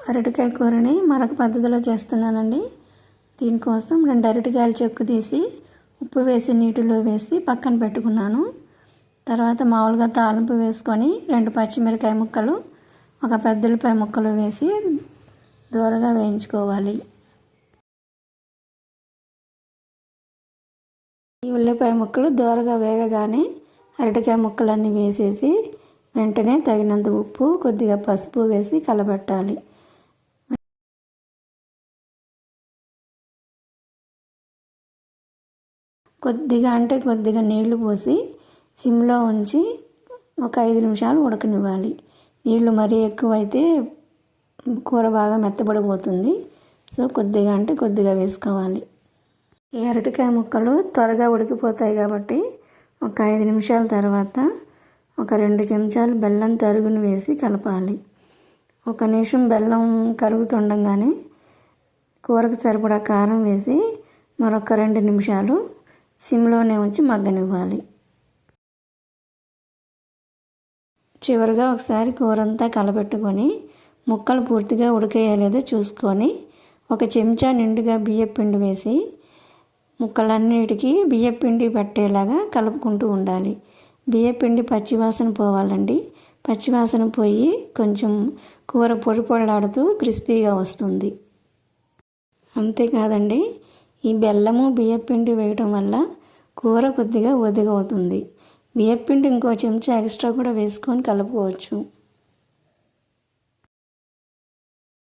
అరటికాయ కూరని మరొక పద్ధతిలో చేస్తున్నానండి. దీనికోసం 2 అరటికాయలు చెక్కు తీసి ఉప్పు వేసి నీటిలో వేసి పక్కన పెట్టుకున్నాను. తర్వాత మామూలుగా తాలింపు వేసుకొని 2 పచ్చిమిరకాయ ముక్కలు, 1 పెద్ద ఉల్లిపాయ ముక్కలు వేసి దూరగా వేయించుకోవాలి. ఈ ఉల్లిపాయ ముక్కలు దూరగా వేగగానే అరటికాయ ముక్కలన్నీ వేసేసి వెంటనే తగినంత ఉప్పు, కొద్దిగా పసుపు వేసి కలబెట్టాలి. కొద్దిగా నీళ్లు పోసి సిమ్లో ఉంచి ఒక 5 నిమిషాలు ఉడకనివ్వాలి. నీళ్లు మరీ ఎక్కువైతే కూర బాగా మెత్తబడిపోతుంది. సో కొద్దిగా వేసుకోవాలి. ఈ అరటికాయ ముక్కలు త్వరగా ఉడికిపోతాయి కాబట్టి ఒక 5 నిమిషాల తర్వాత ఒక 2 చెంచాలు బెల్లం తరుగును వేసి కలపాలి. 1 నిమిషం బెల్లం కరుగుతుండగానే కూరకు సరిపడా కారం వేసి మరొక 2 నిమిషాలు సిమ్లోనే ఉంచి మగ్గనివ్వాలి. చివరిగా ఒకసారి కూరంతా కలపెట్టుకొని ముక్కలు పూర్తిగా ఉడికేయలేదో చూసుకొని 1 చెంచా నిండుగా బియ్యపిండి వేసి ముక్కలన్నిటికీ బియ్యపిండి పట్టేలాగా కలుపుకుంటూ ఉండాలి. బియ్యపిండి పచ్చివాసన పోవాలండి. పచ్చివాసన పోయి కొంచెం కూర పొడి పొడిలాడుతూ క్రిస్పీగా వస్తుంది. అంతేకాదండి, ఈ బెల్లము బియ్యపిండి వేయటం వల్ల కూర కొద్దిగా ఒదిగవుతుంది. బియ్యపిండి ఇంకో చెంచా ఎక్స్ట్రా కూడా వేసుకొని కలుపుకోవచ్చు.